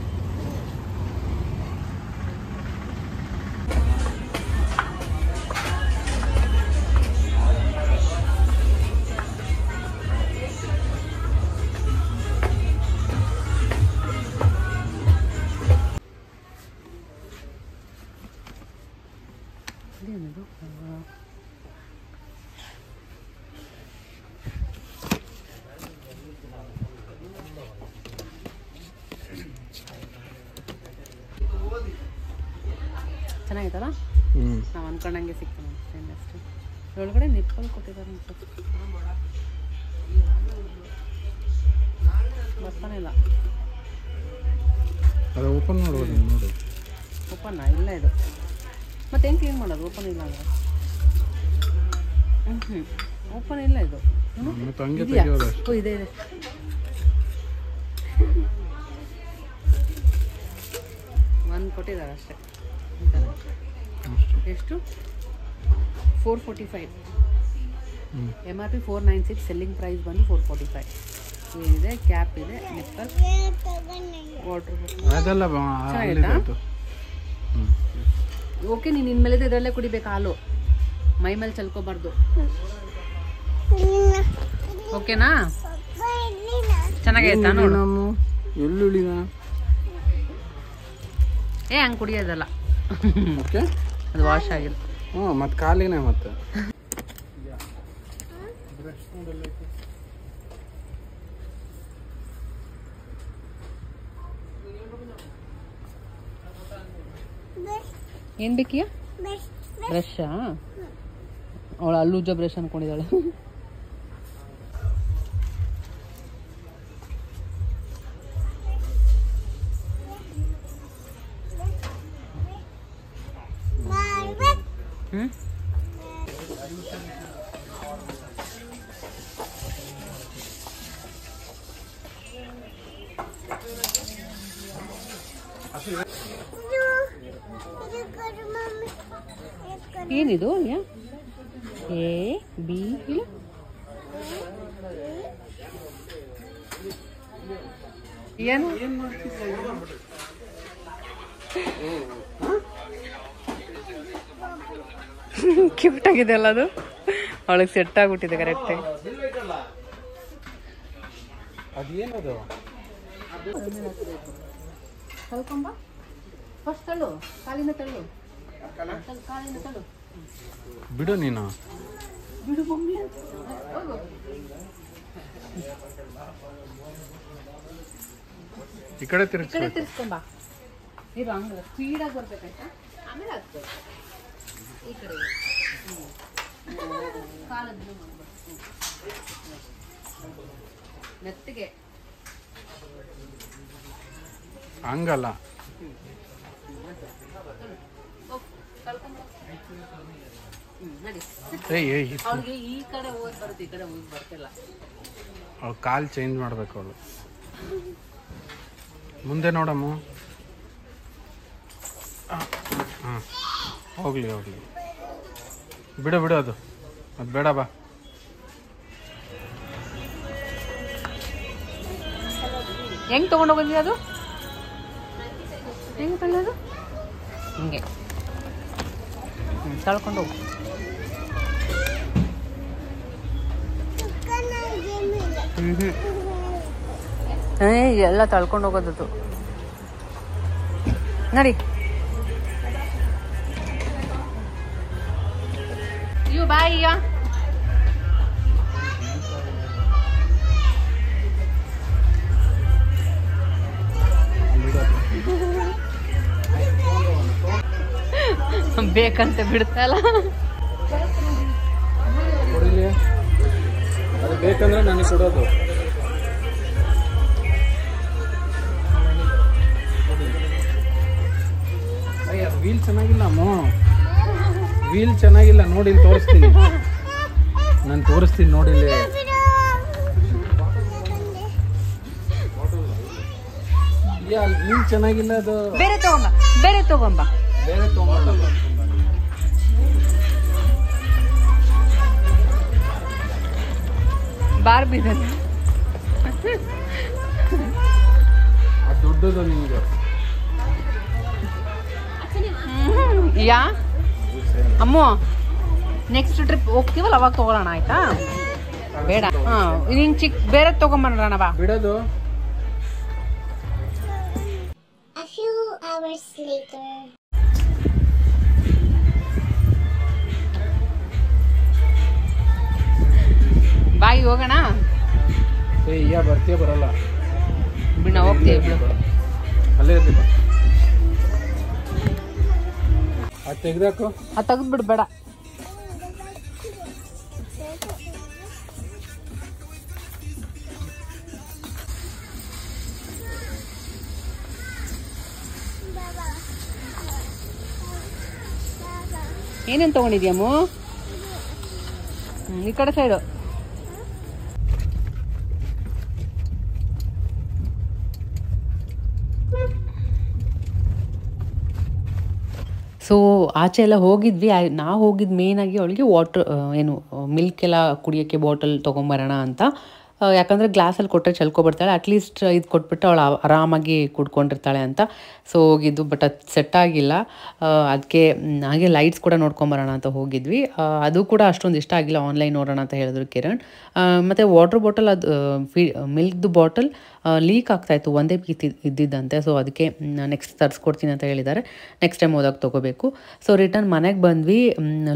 ಚೆನ್ನಾಗಿತ್ತಲ್ಲ? ನಾವು ಅನ್ಕೊಂಡಂಗೆ ಸಿಗ್ತಾನೆ ಅಷ್ಟೇ. ಒಳಗಡೆ ನಿಪ್ಪಲ್ ಕೊಟ್ಟಿದ್ದಾರೆ ಅನ್ಸುತ್ತೆ. ಬರ್ತಾನೆ ಇಲ್ಲ. ಅದು ಓಪನ್ ಮಾಡ್ಬೋದು ನೋಡು. ಓಪನ್ ಇಲ್ಲ ಇದು. ಮತ್ತೆ ಹೆಂಗೆ ಕ್ಲೀನ್ ಮಾಡೋದು ಓಪನ್ ಇಲ್ಲ ಅಂದರೆ? ಓಪನ್ ಇಲ್ಲ ಇದು. ಮತ್ತೆ ಹಂಗೆ ತೆಗಿಯೋದು ಅಷ್ಟೇ. ಇದೆ ಇದೆ. ಒಂದು ಕೊಟ್ಟಿದ್ದಾರೆ ಅಷ್ಟೇ. ಎಷ್ಟು? 445. MRP 496, ಸೆಲ್ಲಿಂಗ್ ಪ್ರೈಸ್ ಬಂದು 445. ಏನಿದೆ? ಕ್ಯಾಪ್ ಇದೆ, ನಿಪ್ಪಲ್, ವಾಟರ್ ಅದೆಲ್ಲ ಓಕೆ. ನೀನು ಇನ್ಮೇಲೆ ಇದರಲ್ಲೇ ಕುಡಿಬೇಕು ಹಾಲು, ಮೈ ಮೇಲೆ ಚಲ್ಕೋಬಾರ್ದು. ಓಕೆನಾ? ಚೆನ್ನಾಗೈತಾ ನೋಡು. ಎಳ್ಳುಳ್ಳಿನ ಹಂಗೆ ಕುಡಿಯೋದಲ್ಲ, ಓಕೆ. ಅದು ವಾಶ್ ಆಗಿಲ್ಲ. ಮತ್ತೆ ಖಾಲಿನೇ. ಮತ್ತೆ ಏನು ಬೇಕಿಯ? ಬ್ರಷಾ? ಅವಳು ಅಲ್ಲೂಜ ಬ್ರಷ್ ಅನ್ಕೊಂಡಿದ್ದಾಳೆ. ಏನಿದು? ಎ ಬಿ ಇಲ್ಲ ಏನು? ಕ್ಯೂಟ್ ಆಗಿದೆ ಅಲ್ಲ ಅದು. ಅವಳಿಗೆ ಸೆಟ್ ಆಗ್ಬಿಟ್ಟಿದೆ ಕರೆಕ್ಟಾಗಿ. ಅದೇನದು? ತಳ್ಕೊಂಬ ಫಸ್ಟ್. ತಳ್ಳು, ಕಾಲಿನ ತಳ್ಳು, ಕಾಲಿನ ತಳ್ಳು. ಬಿಡು ನೀನು. ಬಿಡು ಮಮ್ಮಿ. ಈ ಕಡೆ ತಿರ್ಗಿಸ್ಬೇಕು. ತಿರ್ಸ್ಕೊಂಬ. ಇದು ಹಂಗಲ್ಲ, ಸ್ಪೀಡಾಗಿ ಬರ್ಬೇಕಾಯ್ತಾ? ಆಮೇಲೆ ಆಗ್ತದೆ ಈ ಕಡೆ. ಕಾಲದ್ದು ಮೆತ್ತಿಗೆ ಹಂಗಲ್ಲ. ಅವ್ರಿಗೆ ಈ ಕಡೆ ಹೋಗಿ ಬರುತ್ತೆ, ಈ ಕಡೆ ಹೋಗಿ ಬರ್ತಿಲ್ಲ. ಅವ್ಳು ಕಾಲು ಚೇಂಜ್ ಮಾಡ್ಬೇಕು. ಅವಳು ಮುಂದೆ ನೋಡಮ್ಮ. ಹಾಂ, ಹೋಗ್ಲಿ ಹೋಗ್ಲಿ. ಬಿಡು ಬಿಡು, ಅದು ಬೇಡ. ಬಾ. ಹೆಂಗೆ ತೊಗೊಂಡೋಗಿದ್ವಿ? ಅದು ಹೆಂಗೆ ತಳ್ಳೋದು? ಹಿಂಗೆ ತಳ್ಕೊಂಡು ಹೋಗು. ಎಲ್ಲ ತಳ್ಕೊಂಡು ಹೋಗೋದದು ನೋಡಿ. ಇವು ಬಾಯ್ ಈಗ. ಬೇಕಂತ ಬಿಡ್ತಲ್ಲ. ಅದು ಬೇಕಂದ್ರೆ ನನಗೆ ಕೊಡೋದು. ವೀಲ್ ಚೆನ್ನಾಗಿಲ್ಲ ಅಮ್ಮ, ವೀಲ್ ಚೆನ್ನಾಗಿಲ್ಲ. ನೋಡಿ ಇಲ್ಲಿ ತೋರಿಸ್ತೀನಿ, ನಾನು ತೋರಿಸ್ತೀನಿ ನೋಡಿ ಇಲ್ಲಿ. ಅಲ್ಲಿ ವೀಲ್ ಚೆನ್ನಾಗಿಲ್ಲ. ಅದು ಬೇರೆ ತಗೊಂಬ, ಬೇರೆ ತಗೊಂಬ, ಬೇರೆ ತಗೊಂಬ. ಬಾರ್ಬಿ ಅದು ದೊಡ್ಡದು ನಿಮಗೆ. ಯಾ ಅಮ್ಮು, ನೆಕ್ಸ್ಟ್ ಟ್ರಿಪ್ ಹೋಗ್ತೀವಲ್ಲ ಅವಾಗ ತಗೊಳ್ಳೋಣ ಆಯ್ತಾ? ಬೇಡ. ನೀನು ಚಿಕ್ಕ ಬೇರೆ ತಗೊಂಬರೋಣ ಬಾ. ಬಿಡೋದು. A few hours later. ಬಾಯಿ ಹೋಗೋಣ. ಬರ್ತೀಯ? ಬರಲ್ಲ ಬಿಡು, ನಾವು ಹೋಗ್ತೀವಿ. ಬಿಡು, ಅಲ್ಲೇ ಇರ್ತೀವಿ. ಅದು ತೆಗ್ದಾಕು. ಅದು ತೆಗೆದ್ಬಿಡು. ಬೇಡ. ಏನೇನು ತೊಗೊಂಡಿದ್ಯಮ್ಮು? ಈ ಕಡೆ ಸೈಡು. ಸೊ ಆಚೆ ಎಲ್ಲ ಹೋಗಿದ್ವಿ. ನಾವು ಹೋಗಿದ್ದು ಮೇಯ್ನಾಗಿ ಅವಳಿಗೆ ಏನು ಮಿಲ್ಕ್ ಎಲ್ಲ ಕುಡಿಯೋಕ್ಕೆ ಬಾಟಲ್ ತೊಗೊಂಬರೋಣ ಅಂತ. ಯಾಕಂದರೆ ಗ್ಲಾಸಲ್ಲಿ ಕೊಟ್ಟರೆ ಚಲ್ಕೊಬಿಡ್ತಾಳೆ, ಅಟ್ಲೀಸ್ಟ್ ಇದು ಕೊಟ್ಬಿಟ್ಟು ಅವಳು ಆರಾಮಾಗಿ ಕುಡ್ಕೊಂಡಿರ್ತಾಳೆ ಅಂತ. ಸೊ ಹೋಗಿದ್ದು, ಬಟ್ ಅದು ಸೆಟ್ ಆಗಿಲ್ಲ. ಅದಕ್ಕೆ ಹಾಗೆ ಲೈಟ್ಸ್ ಕೂಡ ನೋಡ್ಕೊಂಬರೋಣ ಅಂತ ಹೋಗಿದ್ವಿ. ಅದು ಕೂಡ ಅಷ್ಟೊಂದು ಇಷ್ಟ ಆಗಿಲ್ಲ. ಆನ್ಲೈನ್ ನೋಡೋಣ ಅಂತ ಹೇಳಿದ್ರು ಕಿರಣ್. ಮತ್ತು ವಾಟರ್ ಬಾಟಲ್, ಅದು ಮಿಲ್ಕ್ದು ಬಾಟಲ್ ಲೀಕ್ ಆಗ್ತಾಯಿತ್ತು, ಒಂದೇ ಪೀಸ್ ಇದ್ದಿದ್ದಂತೆ. ಸೊ ಅದಕ್ಕೆ ನೆಕ್ಸ್ಟ್ ತರಿಸ್ಕೊಡ್ತೀನಿ ಅಂತ ಹೇಳಿದ್ದಾರೆ. ನೆಕ್ಸ್ಟ್ ಟೈಮ್ ಹೋದಾಗ ತೊಗೋಬೇಕು. ಸೊ ರಿಟರ್ನ್ ಮನೆಗೆ ಬಂದ್ವಿ.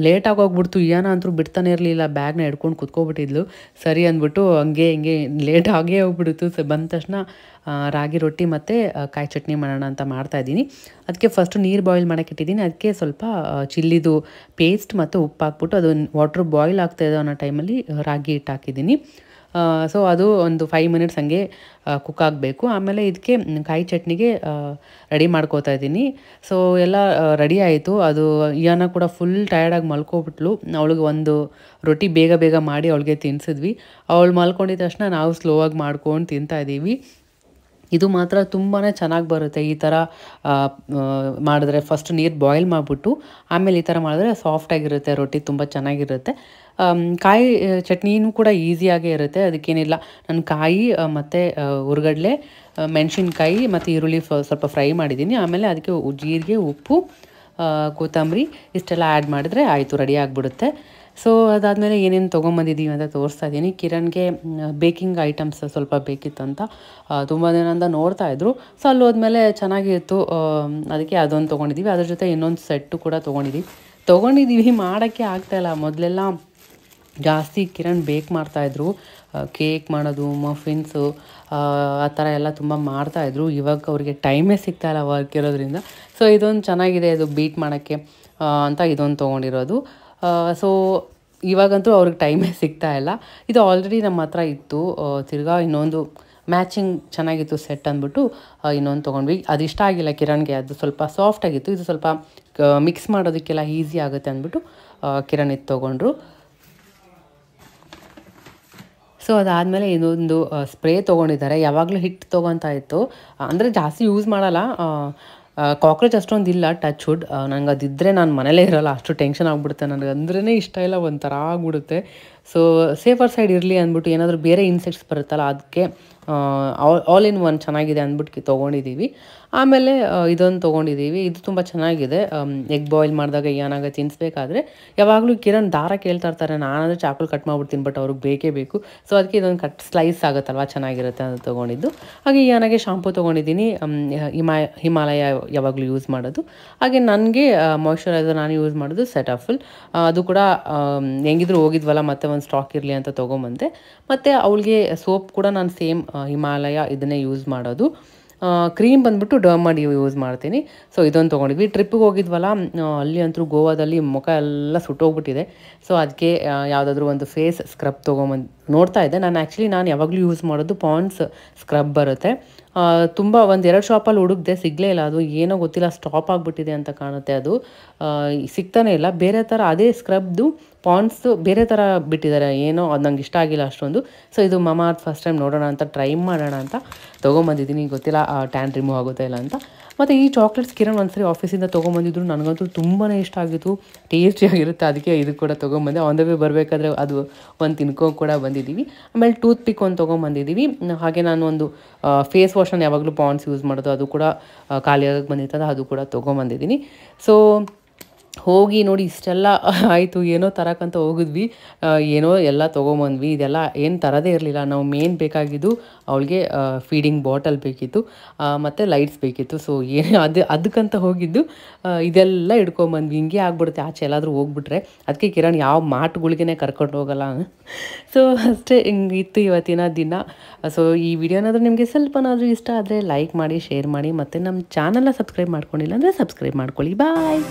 ಲೇಟಾಗಿ ಹೋಗ್ಬಿಡ್ತು. ಇಯಾನ ಅಂತೂ ಬಿಡ್ತಾನೆ ಇರಲಿಲ್ಲ, ಬ್ಯಾಗ್ನ ಹಿಡ್ಕೊಂಡು ಕುತ್ಕೊಬಿಟ್ಟಿದ್ಲು. ಸರಿ ಅಂದ್ಬಿಟ್ಟು ಹಂಗೆ ಲೇಟ್ ಆಗೇ ಹೋಗ್ಬಿಡ್ತು. ಸೊ ಬಂದ ತಕ್ಷಣ ರಾಗಿ ರೊಟ್ಟಿ ಮತ್ತು ಕಾಯಿ ಚಟ್ನಿ ಮಾಡೋಣ ಅಂತ ಮಾಡ್ತಾಯಿದ್ದೀನಿ. ಅದಕ್ಕೆ ಫಸ್ಟು ನೀರು ಬಾಯ್ಲ್ ಮಾಡೋಕ್ಕೆ ಇಟ್ಟಿದ್ದೀನಿ. ಅದಕ್ಕೆ ಸ್ವಲ್ಪ ಚಿಲ್ಲಿದು ಪೇಸ್ಟ್ ಮತ್ತು ಉಪ್ಪು ಹಾಕ್ಬಿಟ್ಟು ಅದು ವಾಟ್ರ್ ಬಾಯ್ಲ್ ಆಗ್ತಾಯಿದೆ ಅನ್ನೋ ಟೈಮಲ್ಲಿ ರಾಗಿ ಹಿಟ್ಟು ಹಾಕಿದ್ದೀನಿ. ಸೊ ಅದು ಒಂದು 5 ಮಿನಿಟ್ಸ್ ಹಂಗೆ ಕುಕ್ ಆಗಬೇಕು. ಆಮೇಲೆ ಇದಕ್ಕೆ ಕಾಯಿ ಚಟ್ನಿಗೆ ರೆಡಿ ಮಾಡ್ಕೋತಾ ಇದ್ದೀನಿ. ಸೊ ಎಲ್ಲ ರೆಡಿ ಆಯಿತು. ಅದು ಇಯಾನ ಕೂಡ ಫುಲ್ ಟಯರ್ಡಾಗಿ ಮಲ್ಕೊಬಿಟ್ಲು. ಅವಳಿಗೆ ಒಂದು ರೊಟ್ಟಿ ಬೇಗ ಮಾಡಿ ಅವಳಿಗೆ ತಿನ್ನಿಸಿದ್ವಿ. ಅವಳು ಮಲ್ಕೊಂಡಿದ್ದ ತಕ್ಷಣ ನಾವು ಸ್ಲೋವಾಗಿ ಮಾಡ್ಕೊಂಡು ತಿಂತಾಯಿದ್ದೀವಿ. ಇದು ಮಾತ್ರ ತುಂಬಾ ಚೆನ್ನಾಗಿ ಬರುತ್ತೆ ಈ ಥರ ಮಾಡಿದ್ರೆ. ಫಸ್ಟ್ ನೀರು ಬಾಯ್ಲ್ ಮಾಡಿಬಿಟ್ಟು ಆಮೇಲೆ ಈ ಥರ ಮಾಡಿದ್ರೆ ಸಾಫ್ಟಾಗಿರುತ್ತೆ ರೊಟ್ಟಿ, ತುಂಬ ಚೆನ್ನಾಗಿರುತ್ತೆ. ಕಾಯಿ ಚಟ್ನಿನೂ ಕೂಡ ಈಸಿಯಾಗೇ ಇರುತ್ತೆ. ಅದಕ್ಕೇನಿಲ್ಲ, ನಾನು ಕಾಯಿ ಮತ್ತು ಹುರ್ಗಡ್ಲೆ, ಮೆಣಸಿನ್ಕಾಯಿ ಮತ್ತು ಈರುಳ್ಳಿ ಸ್ವಲ್ಪ ಫ್ರೈ ಮಾಡಿದ್ದೀನಿ. ಆಮೇಲೆ ಅದಕ್ಕೆ ಜೀರಿಗೆ, ಉಪ್ಪು, ಕೊತ್ತಂಬರಿ ಇಷ್ಟೆಲ್ಲ ಆ್ಯಡ್ ಮಾಡಿದ್ರೆ ಆಯಿತು, ರೆಡಿ ಆಗಿಬಿಡುತ್ತೆ. ಸೊ ಅದಾದಮೇಲೆ ಏನೇನು ತೊಗೊಂಬಂದಿದ್ದೀವಿ ಅಂತ ತೋರಿಸ್ತಾ ಇದ್ದೀನಿ. ಕಿರಣ್ಗೆ ಬೇಕಿಂಗ್ ಐಟಮ್ಸ್ ಸ್ವಲ್ಪ ಬೇಕಿತ್ತಂತ ತುಂಬ ದಿನದಿಂದ ನೋಡ್ತಾಯಿದ್ರು. ಸೊ ಅಲ್ಲಿ ಹೋದ್ಮೇಲೆ ಚೆನ್ನಾಗಿತ್ತು, ಅದಕ್ಕೆ ಅದೊಂದು ತೊಗೊಂಡಿದ್ದೀವಿ. ಅದ್ರ ಜೊತೆ ಇನ್ನೊಂದು ಸೆಟ್ಟು ಕೂಡ ತೊಗೊಂಡಿದ್ದೀವಿ. ಮಾಡೋಕ್ಕೆ ಆಗ್ತಾಯಿಲ್ಲ. ಮೊದಲೆಲ್ಲ ಜಾಸ್ತಿ ಕಿರಣ್ ಬೇಕ್ ಮಾಡ್ತಾಯಿದ್ರು, ಕೇಕ್ ಮಾಡೋದು, ಮಫಿನ್ಸು ಆ ಥರ ಎಲ್ಲ ತುಂಬ ಮಾಡ್ತಾಯಿದ್ರು. ಇವಾಗ ಅವ್ರಿಗೆ ಟೈಮೇ ಸಿಗ್ತಾಯಿಲ್ಲ ವರ್ಕ್ ಇರೋದ್ರಿಂದ. ಸೊ ಇದೊಂದು ಚೆನ್ನಾಗಿದೆ, ಇದು ಬೀಟ್ ಮಾಡೋಕ್ಕೆ ಅಂತ ಇದೊಂದು ತೊಗೊಂಡಿರೋದು. ಸೊ ಇವಾಗಂತೂ ಅವ್ರಿಗೆ ಟೈಮೇ ಸಿಗ್ತಾಯಿಲ್ಲ. ಇದು ಆಲ್ರೆಡಿ ನಮ್ಮ ಹತ್ರ ಇತ್ತು. ತಿರ್ಗಾ ಇನ್ನೊಂದು ಮ್ಯಾಚಿಂಗ್ ಚೆನ್ನಾಗಿತ್ತು ಸೆಟ್ ಅಂದ್ಬಿಟ್ಟು ಇನ್ನೊಂದು ತೊಗೊಂಡ್ವಿ. ಅದು ಇಷ್ಟ ಆಗಿಲ್ಲ ಕಿರಣ್ಗೆ, ಅದು ಸ್ವಲ್ಪ ಸಾಫ್ಟಾಗಿತ್ತು. ಇದು ಸ್ವಲ್ಪ ಮಿಕ್ಸ್ ಮಾಡೋದಕ್ಕೆಲ್ಲ ಈಸಿ ಆಗುತ್ತೆ ಅಂದ್ಬಿಟ್ಟು ಕಿರಣ್ ಇದು ತೊಗೊಂಡ್ರು. ಸೊ ಅದಾದಮೇಲೆ ಇನ್ನೊಂದು ಸ್ಪ್ರೇ ತೊಗೊಂಡಿದ್ದಾರೆ. ಯಾವಾಗಲೂ ಹಿಟ್ಟು ತೊಗೊತಾ ಇತ್ತು, ಅಂದರೆ ಜಾಸ್ತಿ ಯೂಸ್ ಮಾಡಲ್ಲ. ಕಾಕ್ರೋಚ್ ಅಷ್ಟೊಂದಿಲ್ಲ, ಟಚ್ ವುಡ್. ನಂಗೆ ಅದಿದ್ದರೆ ನಾನು ಮನೇಲೇ ಇರೋಲ್ಲ, ಅಷ್ಟು ಟೆನ್ಷನ್ ಆಗಿಬಿಡುತ್ತೆ. ನನಗೆ ಅಂದ್ರೇ ಇಷ್ಟ ಇಲ್ಲ, ಒಂಥರ ಆಗ್ಬಿಡುತ್ತೆ. ಸೊ ಸೇಫರ್ ಸೈಡ್ ಇರಲಿ ಅಂದ್ಬಿಟ್ಟು ಏನಾದರೂ ಬೇರೆ ಇನ್ಸೆಕ್ಟ್ಸ್ ಬರುತ್ತಲ್ಲ, ಅದಕ್ಕೆ ಆಲ್ ಇನ್ ಒನ್ ಚೆನ್ನಾಗಿದೆ ಅಂದ್ಬಿಟ್ಟು ತೊಗೊಂಡಿದ್ದೀವಿ. ಆಮೇಲೆ ಇದೊಂದು ತೊಗೊಂಡಿದ್ದೀವಿ. ಇದು ತುಂಬ ಚೆನ್ನಾಗಿದೆ. ಎಗ್ ಬಾಯ್ಲ್ ಮಾಡಿದಾಗ ಏನಾಗ ತಿನ್ನಿಸ್ಬೇಕಾದ್ರೆ ಯಾವಾಗಲೂ ಕಿರಣ್ ದಾರ ಕೇಳ್ತಾ ಇರ್ತಾರೆ. ನಾನಾದರೆ ಚಾಕುಲ್ ಕಟ್ ಮಾಡ್ಬಿಡ್ತೀನಿ, ಬಟ್ ಅವ್ರಿಗೆ ಬೇಕೇ ಬೇಕು. ಸೊ ಅದಕ್ಕೆ ಇದೊಂದು ಸ್ಲೈಸ್ ಆಗುತ್ತಲ್ವ, ಚೆನ್ನಾಗಿರುತ್ತೆ ಅಂತ ತೊಗೊಂಡಿದ್ದು. ಹಾಗೆ ಏನಾಗೆ ಶಾಂಪೂ ತೊಗೊಂಡಿದ್ದೀನಿ, ಹಿಮಾಲಯ ಯಾವಾಗಲೂ ಯೂಸ್ ಮಾಡೋದು. ಹಾಗೆ ನನಗೆ ಮಾಯ್ಶ್ಚರೈಸರ್ ನಾನು ಯೂಸ್ ಮಾಡೋದು ಸೆಟಾಫಿಲ್. ಅದು ಕೂಡ ಹೆಂಗಿದ್ರು ಹೋಗಿದ್ವಲ್ಲ, ಮತ್ತೆ ಒಂದು ಸ್ಟಾಕ್ ಇರಲಿ ಅಂತ ತೊಗೊಂಬಂದೆ. ಮತ್ತು ಅವಳಿಗೆ ಸೋಪ್ ಕೂಡ ನಾನು ಸೇಮ್ ಹಿಮಾಲಯ ಇದನ್ನೇ ಯೂಸ್ ಮಾಡೋದು. ಕ್ರೀಮ್ ಬಂದ್ಬಿಟ್ಟು ಡರ್ಮಡಿ ಯೂಸ್ ಮಾಡ್ತೀನಿ. ಸೊ ಇದೊಂದು ತೊಗೊಂಡಿದ್ವಿ. ಟ್ರಿಪ್ಪಿಗೆ ಹೋಗಿದ್ವಲ್ಲ, ಅಲ್ಲಿ ಅಂತೂ ಗೋವಾದಲ್ಲಿ ಮುಖ ಎಲ್ಲ ಸುಟ್ಟೋಗ್ಬಿಟ್ಟಿದೆ. ಸೊ ಅದಕ್ಕೆ ಯಾವುದಾದ್ರೂ ಒಂದು ಫೇಸ್ ಸ್ಕ್ರಬ್ ತೊಗೊಂಬಂದು ನೋಡ್ತಾ ಇದ್ದೆ. ನಾನು ಯಾವಾಗಲೂ ಯೂಸ್ ಮಾಡೋದು ಪಾಂಡ್ಸ್ ಸ್ಕ್ರಬ್ ಬರುತ್ತೆ. ತುಂಬ 1-2 ಶಾಪಲ್ಲಿ ಹುಡುಕ್ದೆ, ಸಿಗಲೇ ಇಲ್ಲ. ಅದು ಏನೋ ಗೊತ್ತಿಲ್ಲ, ಸ್ಟಾಪ್ ಆಗಿಬಿಟ್ಟಿದೆ ಅಂತ ಕಾಣುತ್ತೆ. ಅದು ಸಿಗ್ತಾನೆ ಇಲ್ಲ. ಬೇರೆ ಥರ ಅದೇ ಸ್ಕ್ರಬ್ದು ಪಾಂಡ್ಸ್ದು ಬೇರೆ ಥರ ಬಿಟ್ಟಿದ್ದಾರೆ, ಏನೋ ಅದು ನಂಗೆ ಇಷ್ಟ ಆಗಿಲ್ಲ ಅಷ್ಟೊಂದು. ಸೊ ಇದು ಮಮಾಅರ್ತ್ ಫಸ್ಟ್ ಟೈಮ್ ನೋಡೋಣ ಅಂತ, ಟ್ರೈ ಮಾಡೋಣ ಅಂತ ತೊಗೊಂಬಂದಿದ್ದೀನಿ. ಗೊತ್ತಿಲ್ಲ ಟ್ಯಾನ್ ರಿಮೂವ್ ಆಗುತ್ತೆ ಇಲ್ಲ ಅಂತ. ಮತ್ತು ಈ ಚಾಕ್ಲೇಟ್ಸ್ ಕಿರಣ್ ಒಂದ್ಸರಿ ಆಫೀಸಿಂದ ತೊಗೊಂಬಂದಿದ್ರು, ನನಗಂತೂ ತುಂಬಾ ಇಷ್ಟ ಆಗಿತ್ತು, ಟೇಸ್ಟಿಯಾಗಿರುತ್ತೆ. ಅದಕ್ಕೆ ಇದು ಕೂಡ ತೊಗೊಂಬಂದೆ. ಆನ್ ದ ವೇ ಬರಬೇಕಾದ್ರೆ ಅದು ಒಂದು ತಿನ್ಕೊಂಡು ಕೂಡ ಬಂದಿದ್ದೀವಿ. ಆಮೇಲೆ ಟೂತ್ ಪಿಕ್ ಒಂದು ತೊಗೊಂಬಂದಿದ್ದೀವಿ. ಹಾಗೆ ನಾನು ಒಂದು ಫೇಸ್ ವಾಶನ್ನು ಯಾವಾಗಲೂ ಪಾಂಡ್ಸ್ ಯೂಸ್ ಮಾಡೋದು, ಅದು ಕೂಡ ಖಾಲಿಯಾಗಿ ಬಂದಿರ್ತದೆ, ಅದು ಕೂಡ ತೊಗೊಂಬಂದಿದ್ದೀನಿ. ಸೊ ಹೋಗಿ ನೋಡಿ ಇಷ್ಟೆಲ್ಲ ಆಯಿತು. ಏನೋ ತರಕ್ಕಂತ ಹೋಗಿದ್ವಿ, ಏನೋ ಎಲ್ಲ ತೊಗೊಂಬಂದ್ವಿ. ಇದೆಲ್ಲ ಏನು ತರದೇ ಇರಲಿಲ್ಲ. ನಾವು ಮೇನ್ ಬೇಕಾಗಿದ್ದು ಅವಳಿಗೆ ಫೀಡಿಂಗ್ ಬಾಟಲ್ ಬೇಕಿತ್ತು, ಮತ್ತು ಲೈಟ್ಸ್ ಬೇಕಿತ್ತು. ಸೊ ಅದಕ್ಕಂತ ಹೋಗಿದ್ದು ಇದೆಲ್ಲ ಹಿಡ್ಕೊಂಬಂದ್ವಿ. ಹಿಂಗೆ ಆಗ್ಬಿಡುತ್ತೆ ಆಚೆ ಎಲ್ಲಾದರೂ ಹೋಗ್ಬಿಟ್ರೆ. ಅದಕ್ಕೆ ಕಿರಣ್ ಯಾವ ಮಾಟುಗಳಿಗೇ ಕರ್ಕೊಂಡು ಹೋಗಲ್ಲ. ಸೊ ಅಷ್ಟೇ, ಹಿಂಗಿತ್ತು ಇವತ್ತಿನ ದಿನ. ಸೊ ಈ ವಿಡಿಯೋನಾದರೂ ನಿಮಗೆ ಸ್ವಲ್ಪನಾದರೂ ಇಷ್ಟ ಆದರೆ ಲೈಕ್ ಮಾಡಿ, ಶೇರ್ ಮಾಡಿ, ಮತ್ತು ನಮ್ಮ ಚಾನಲ್ನ ಸಬ್ಸ್ಕ್ರೈಬ್ ಮಾಡ್ಕೊಂಡಿಲ್ಲ ಅಂದರೆ ಸಬ್ಸ್ಕ್ರೈಬ್ ಮಾಡ್ಕೊಳ್ಳಿ. ಬಾಯ್.